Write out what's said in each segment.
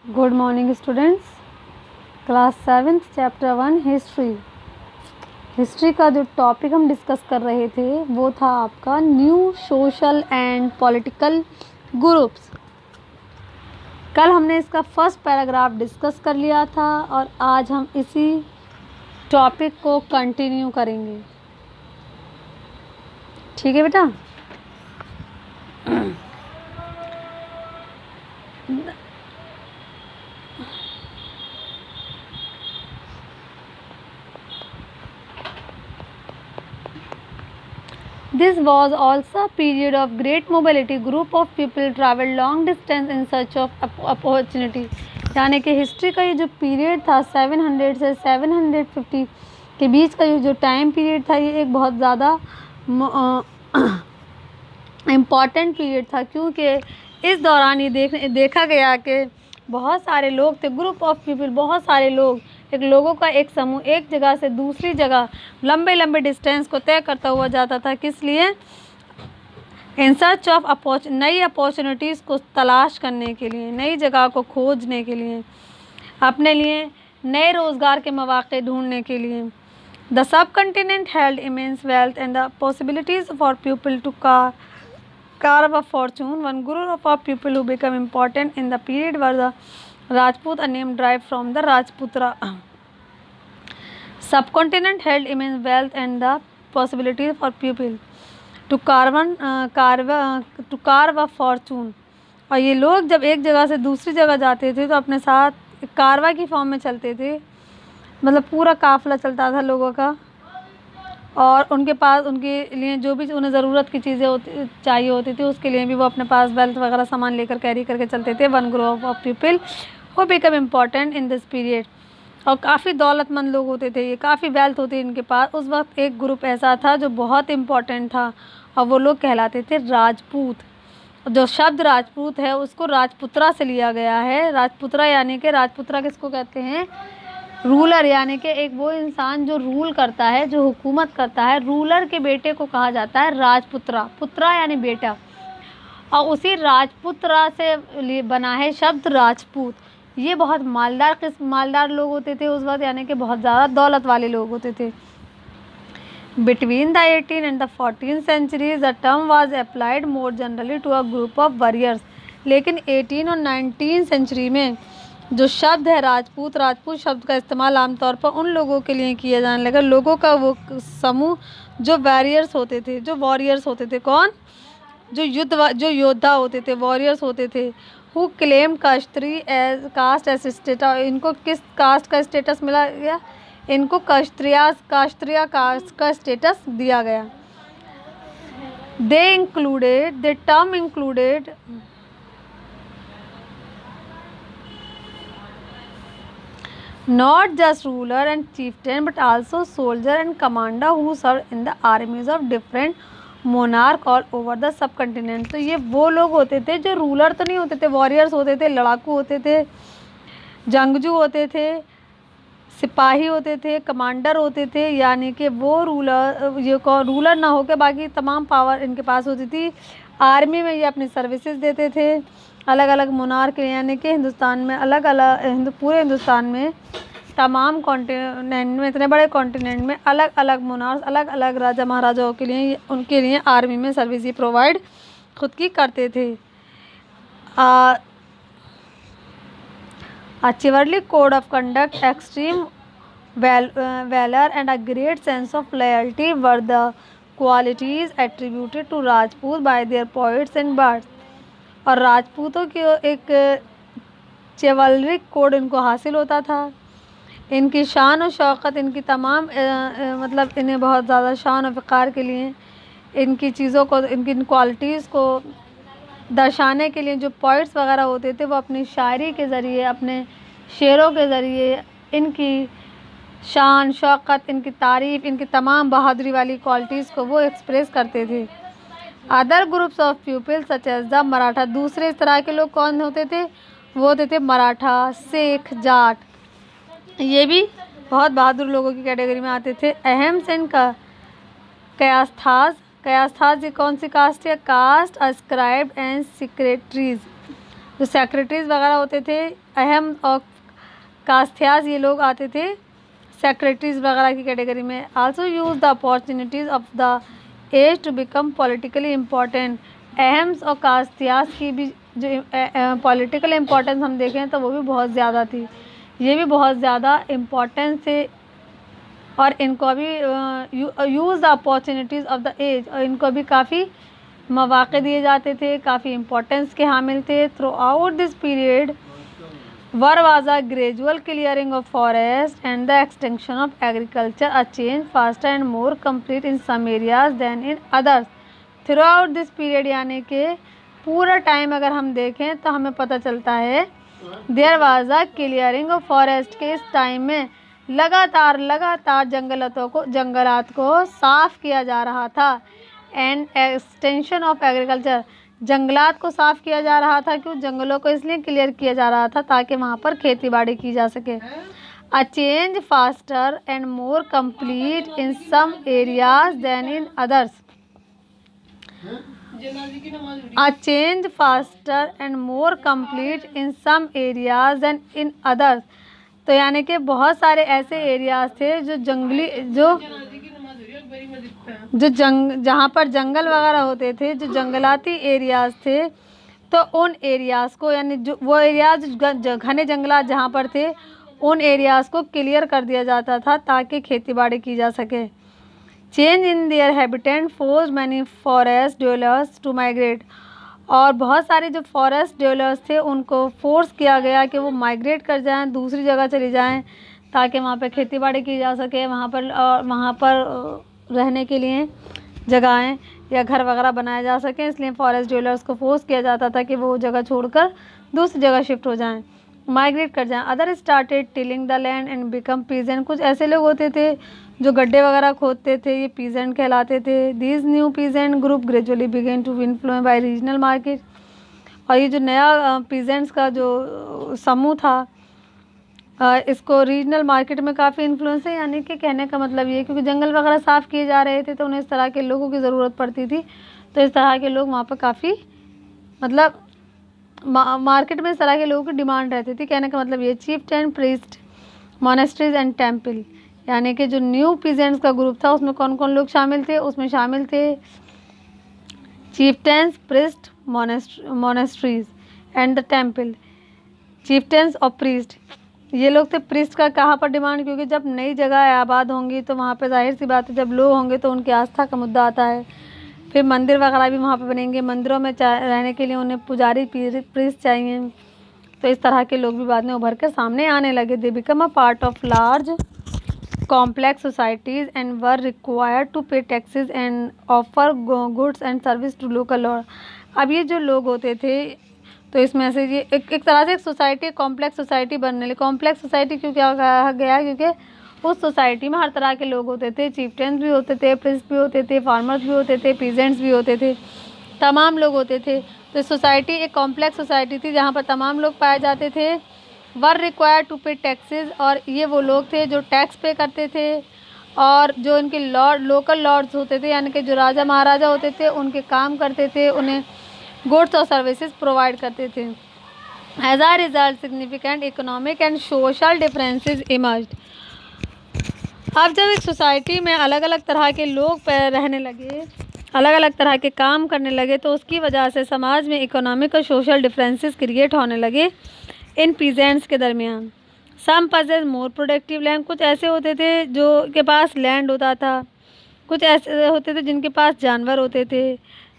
Good morning students. Class 7 chapter 1 history का जो topic हम डिस्कस कर रहे थे वो था आपका new social and political groups. कल हमने इसका फर्स्ट पैराग्राफ डिस्कस कर लिया था और आज हम इसी टॉपिक को कंटिन्यू करेंगे। ठीक है बेटा। This was also a period of great mobility. Group of people traveled long distance in search of opportunity. यानी कि हिस्ट्री का ये जो पीरियड था 700 से 750 के बीच का ये जो टाइम पीरियड था ये एक बहुत ज़्यादा इम्पॉर्टेंट पीरियड था, क्योंकि इस दौरान ये देखा गया कि बहुत सारे लोग थे। ग्रुप ऑफ पीपल, बहुत सारे लोग, एक लोगों का एक समूह एक जगह से दूसरी जगह लंबे लंबे डिस्टेंस को तय करता हुआ जाता था। किस लिए? इन सर्च ऑफ नई अपॉर्चुनिटीज़ को तलाश करने के लिए, नई जगह को खोजने के लिए, अपने लिए नए रोज़गार के मौके ढूंढने के लिए। The subcontinent held immense wealth and the possibilities for people to carve a fortune. One group of people who became important in the period were the Rajput, a name derived from the Rajputra. Subcontinent held immense wealth and the possibilities for people to carve a fortune. और ये लोग जब एक जगह से दूसरी जगह जाते थे तो अपने साथ कारवा की फॉर्म में चलते थे, मतलब पूरा काफिला चलता था लोगों का, और उनके पास उनके लिए जो भी उन्हें ज़रूरत की चीज़ें चाहिए होती थी उसके लिए भी वो अपने पास वेल्थ वगैरह सामान लेकर कैरी करके चलते थे। One group of people who become important in this period, और काफ़ी दौलतमंद लोग होते थे, ये काफ़ी वेल्थ होती इनके पास। उस वक्त एक ग्रुप ऐसा था जो बहुत इम्पॉर्टेंट था और वो लोग कहलाते थे राजपूत। जो शब्द राजपूत है उसको राजपुत्रा से लिया गया है। राजपुत्रा यानी कि राजपुत्रा किसको कहते हैं? रूलर, यानी कि एक वो इंसान जो रूल करता है, जो हुकूमत करता है। रूलर के बेटे को कहा जाता है राजपुत्रा। पुत्रा यानी बेटा, और उसी राजपुत्रा से बना है शब्द राजपूत। ये बहुत मालदार लोग होते थे उस वक्त, यानी कि बहुत ज़्यादा दौलत वाले लोग होते थे। Between the 18 and the 14th centuries the term was applied more generally to a group of warriors. लेकिन 18 और 19 सेंचुरी में जो शब्द है राजपूत शब्द का इस्तेमाल आमतौर पर उन लोगों के लिए किया जाने लगा, लोगों का वो समूह जो वॉरियर्स होते थे। कौन? जो योद्धा होते थे, वॉरियर्स होते थे। Who claim caste as status. इनको किस कास्ट का स्टेटस मिला गया? इनको कास्त्रिया कास्ट का स्टेटस दिया गया। They term included not just ruler and chieftain but also soldier and commander who served in the armies of different monarch all over the subcontinent। तो ये वो लोग होते थे जो रूलर तो नहीं होते थे, वॉरियर्स होते थे, लड़ाकू होते थे, जंगजू होते थे, सिपाही होते थे, कमांडर होते थे। यानी कि वो रूलर ना होकर बाकी तमाम पावर इनके पास होती थी। आर्मी में ये अपनी सर्विसेज देते थे अलग अलग मोनार्क, यानी कि हिंदुस्तान में अलग अलग पूरे हिंदुस्तान में तमाम कॉन्टिनेंट में, इतने बड़े कॉन्टिनेंट में अलग अलग मोनार्क, अलग अलग राजा महाराजाओं के लिए, उनके लिए आर्मी में सर्विस ही प्रोवाइड खुद की करते थे। A chivalry code of conduct, extreme valor and a great sense of loyalty were the qualities attributed to Rajput by their poets and bards। और राजपूतों की एक चिवलरिक कोड इनको हासिल होता था। इनकी शान और शौकत, इनकी तमाम मतलब इन्हें बहुत ज़्यादा शान और वक़ार के लिए इनकी चीज़ों को, इनकी क्वालिटीज़ को दर्शाने के लिए जो पोइट्स वगैरह होते थे वो अपनी शायरी के ज़रिए, अपने शेरों के ज़रिए इनकी शान शौकत, इनकी तारीफ़, इनकी तमाम बहादुरी वाली क्वालिटीज़ को वो एक्सप्रेस करते थे। Other groups of people such as the Maratha. दूसरे इस तरह के लोग कौन होते थे? वो होते थे मराठा, सिख, जाट। ये भी बहुत बहादुर लोगों की कैटेगरी में आते थे। अहम्स एंड कयास्थाज ये कौन सी कास्ट है? Caste ascribed and secretaries. जो सेक्रेटरीज वगैरह होते थे, अहम और कास्थियास, ये लोग आते थे सेक्रेटरीज वगैरह की कैटेगरी में। Also use the opportunities of the age to become politically important. अहम्स और कास्थियास की भी जो पॉलिटिकल इम्पोर्टेंस हम देखें तो वो भी बहुत ज़्यादा थी, ये भी बहुत ज़्यादा इम्पोर्टेंस थे। और इनको भी use the opportunities of the age, और इनको भी काफ़ी मौक़े दिए जाते थे, काफ़ी इम्पोर्टेंस के हामिल थे। Throughout this period there was a gradual clearing of forest and the extension of agriculture, a change faster and more complete in some areas than in others. Throughout this period यानी कि पूरा time अगर हम देखें तो हमें पता चलता है there was a clearing of forest के इस टाइम में लगातार जंगलात को साफ़ किया जा रहा था। एंड एक्सटेंशन ऑफ एग्रीकल्चर, जंगलात को साफ़ किया जा रहा था, क्यों? जंगलों को इसलिए क्लियर किया जा रहा था ताकि वहाँ पर खेती बाड़ी की जा सके। A change faster and more complete in some areas than in others. A change faster and more complete in some areas than in others। तो यानी कि बहुत सारे ऐसे एरियाज थे जो जंगली जहाँ पर जंगल वगैरह होते थे, जो जंगलाती एरियाज थे, तो उन एरियाज को, यानी जो वो एरियाज घने जंगलात जहाँ पर थे, उन एरियाज को क्लियर कर दिया जाता था ताकि खेती बाड़ी की जा सके। Change in their habitat force many forest dwellers to migrate, और बहुत सारे जो फॉरेस्ट ड्वेलर्स थे उनको फोर्स किया गया कि वो माइग्रेट कर जाएं, दूसरी जगह चली जाएं ताकि वहाँ पर खेती बाड़ी की जा सके, वहाँ पर रहने के लिए जगहें या घर वगैरह बनाए जा सकें। इसलिए फॉरेस्ट ड्वेलर्स को फोर्स किया जाता था कि वो जगह छोड़कर दूसरी जगह शिफ्ट हो जाएं, माइग्रेट कर जाएं। Other started tilling the land and become peasant, कुछ ऐसे लोग होते थे जो गड्ढे वगैरह खोदते थे, ये पीजेंट कहलाते थे। These new peasant group gradually began to influence by regional market, और ये जो नया पीजेंट्स का जो समूह था, इसको रीजनल मार्केट में काफ़ी इन्फ्लुएंस है। यानी कि कहने का मतलब ये, क्योंकि जंगल वगैरह साफ़ किए जा रहे थे तो उन्हें इस तरह के लोगों की ज़रूरत पड़ती थी, तो इस तरह के लोग वहाँ पर काफ़ी मतलब मार्केट में इस तरह के लोगों की डिमांड रहती थी। कहने का मतलब ये cheap and priest monasteries and temple, यानी कि जो न्यू पीजेंट्स का ग्रुप था उसमें कौन कौन लोग शामिल थे? उसमें शामिल थे chieftains, priest, monasteries and the temple. Chieftains और प्रीस्ट, ये लोग थे। प्रीस्ट का कहाँ पर डिमांड? क्योंकि जब नई जगह आबाद होंगी तो वहाँ पे जाहिर सी बात है जब लोग होंगे तो उनकी आस्था का मुद्दा आता है। फिर मंदिर वगैरह भी वहाँ पे बनेंगे, मंदिरों में रहने के लिए उन्हें पुजारी प्रीस्ट चाहिए, तो इस तरह के लोग भी बाद में उभर कर सामने आने लगे। They become a part of large complex societies and were required to pay taxes and offer goods and service to local lord। अब ये जो लोग होते थे तो इसमें से ये एक तरह से एक सोसाइटी, कॉम्प्लेक्स सोसाइटी बनने लगी। कॉम्प्लेक्स सोसाइटी क्यों क्या कहा गया? क्योंकि उस सोसाइटी में हर तरह के लोग होते थे, चीफ्टेंस भी होते थे, प्रिस्ट भी होते थे, फार्मर्स भी होते थे, पीजेंट्स भी होते थे, तमाम लोग होते थे। तो सोसाइटी एक कॉम्प्लेक्स सोसाइटी थी जहाँ पर तमाम लोग पाए जाते थे। वर रिक्वायर्ड टू पे टैक्सेस, और ये वो लोग थे जो टैक्स पे करते थे, और जो इनके लोकल लॉर्ड्स होते थे यानी कि जो राजा महाराजा होते थे उनके काम करते थे, उन्हें गुड्स और सर्विसेज प्रोवाइड करते थे। As a result significant economic and social differences emerged. अब जब एक सोसाइटी में अलग अलग तरह के लोग रहने लगे, अलग अलग तरह के काम करने लगे, तो उसकी वजह से समाज में इकोनॉमिक और सोशल डिफरेंसेस क्रिएट होने लगे इन पीजेंट्स के दरमियान। सम पजेज मोर प्रोडक्टिव लैंड, कुछ ऐसे होते थे जो के पास लैंड होता था, कुछ ऐसे होते थे जिनके पास जानवर होते थे।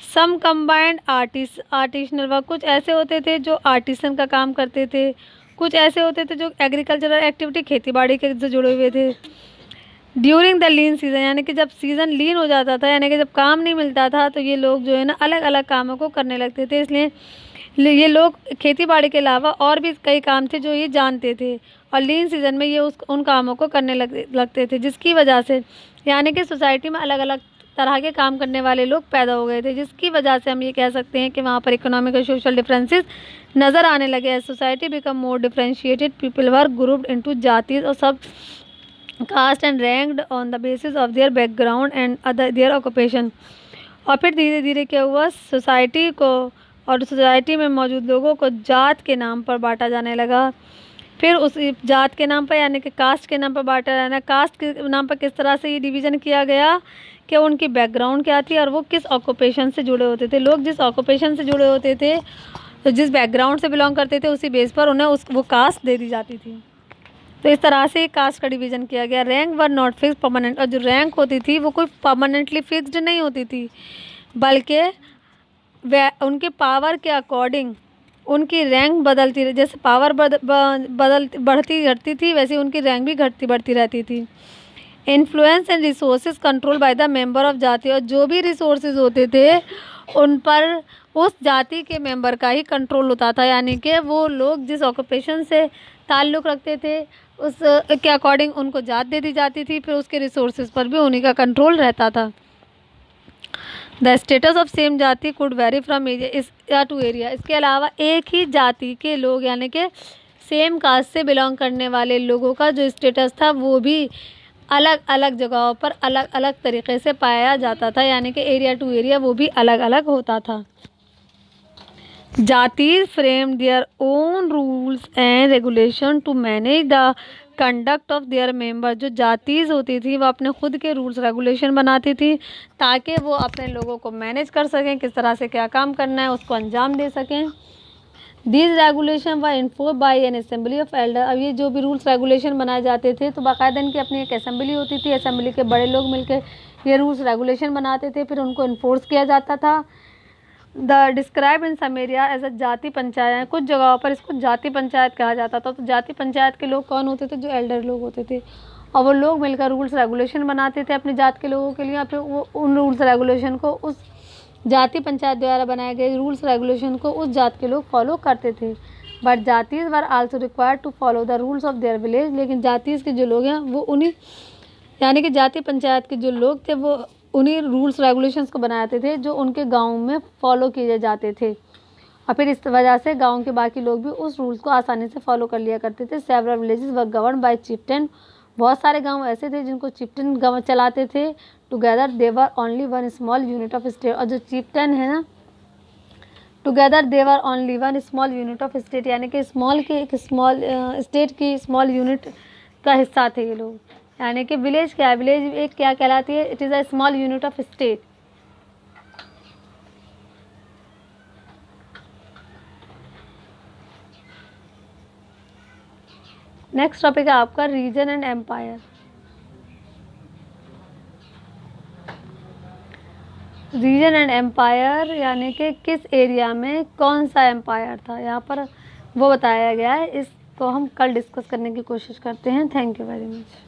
सम कम्बाइंड आर्टिसनल वर्क, कुछ ऐसे होते थे जो आर्टिसन का काम करते थे, कुछ ऐसे होते थे जो एग्रीकल्चरल एक्टिविटी खेती बाड़ी के से जुड़े हुए थे। ड्यूरिंग द लीन सीज़न, यानी कि जब सीज़न लीन हो जाता था, यानी कि जब काम नहीं मिलता था, तो ये लोग जो है ना अलग अलग कामों को करने लगते थे। इसलिए ये लोग खेती बाड़ी के अलावा और भी कई काम थे जो ये जानते थे, और लीन सीज़न में ये उन कामों को करने लगते थे, जिसकी वजह से यानी कि सोसाइटी में अलग अलग तरह के काम करने वाले लोग पैदा हो गए थे, जिसकी वजह से हम ये कह सकते हैं कि वहाँ पर इकोनॉमिक और सोशल डिफरेंसेस नज़र आने लगे। Society become more differentiated, people were grouped into jatis और sub caste and ranked on the basis of their background and their occupation. और फिर धीरे धीरे क्या हुआ, सोसाइटी को और सोसाइटी में मौजूद लोगों को जात के नाम पर बांटा जाने लगा। फिर उस जात के नाम पर यानी कि कास्ट के नाम पर बांटा जाना। कास्ट के नाम पर किस तरह से ये डिवीज़न किया गया कि उनकी बैकग्राउंड क्या थी और वो किस ऑक्यूपेशन से जुड़े होते थे। लोग जिस ऑक्यूपेशन से जुड़े होते थे, तो जिस बैकग्राउंड से बिलोंग करते थे, उसी बेस पर उन्हें वो कास्ट दे दी जाती थी। तो इस तरह से कास्ट का डिवीज़न किया गया। Rank were not fix permanent, और जो रैंक होती थी वो कोई परमानेंटली फिक्स्ड नहीं होती थी, बल्कि उनके पावर के अकॉर्डिंग उनकी रैंक बदलती रही। जैसे पावर बढ़ती घटती थी, वैसे उनकी रैंक भी घटती बढ़ती रहती थी। Influence and resources control by the member of जाति, और जो भी रिसोर्सेज होते थे उन पर उस जाति के मेंबर का ही कंट्रोल होता था। यानी कि वो लोग जिस ऑक्यूपेशन से ताल्लुक़ रखते थे उस के अकॉर्डिंग उनको जात दे दी जाती थी, फिर उसके रिसोर्सेज पर भी उन्हीं का कंट्रोल रहता था। The status of same jati could vary from area to area. इसके अलावा एक ही जाति के लोग यानी कि सेम कास्ट से बिलोंग करने वाले लोगों का जो स्टेटस था वो भी अलग अलग जगहों पर अलग अलग तरीके से पाया जाता था, यानी कि एरिया टू एरिया वो भी अलग अलग होता था। Jatis frame their own rules and regulation to manage the conduct of their member. जो जातिज होती थी वो अपने खुद के रूल्स रेगुलेशन बनाती थी ताकि वो अपने लोगों को मैनेज कर सकें, किस तरह से क्या काम करना है उसको अंजाम दे सकें। दीज रेगुलेशन व enforce by N assembly of Elder. अब ये जो भी रूल्स रेगुलेशन बनाए जाते थे तो बाकायदा इनकी अपनी एक असेंबली होती थी। असेंबली के बड़े लोग मिलकर ये रूल्स रेगुलेशन बनाते थे, फिर उनको इन्फोर्स किया जाता था। The describe in some area as a jati panchayat. कुछ जगहों पर इसको जाति पंचायत कहा जाता था। तो जाति पंचायत के लोग कौन होते थे? जो एल्डर लोग होते थे, और वो लोग मिलकर रूल्स रेगुलेशन बनाते थे अपनी जात के लोगों के लिए। फिर वो उन रूल्स रेगुलेशन को उस जाति पंचायत द्वारा बनाए गए रूल्स रेगुलेशन को उस जात के लोग फॉलो करते थे। But jatis were also required to follow the rules of their village. लेकिन जातीज के जो लोग हैं वो उन्हीं यानी कि जाति पंचायत के जो लोग थे वो उन्हीं रूल्स रेगुलेशंस को बनाते थे जो उनके गांव में फॉलो किए जाते थे, और फिर इस वजह से गांव के बाकी लोग भी उस रूल्स को आसानी से फॉलो कर लिया करते थे। Several villages were govern by chieftain. बहुत सारे गांव ऐसे थे जिनको चिफ्टन गांव चलाते थे। Together they were only one small unit of state. और जो चिफ्टन है ना, together they were only one small unit of state, यानी कि स्मॉल के एक स्मॉल स्टेट की स्मॉल यूनिट का हिस्सा थे ये लोग। यानी कि विलेज क्या है? विलेज एक क्या कहलाती है? It is a small unit of state. Next topic है आपका region and empire. Region and empire यानी कि किस एरिया में कौन सा एम्पायर था, यहाँ पर वो बताया गया है। इसको हम कल डिस्कस करने की कोशिश करते हैं। Thank you very much.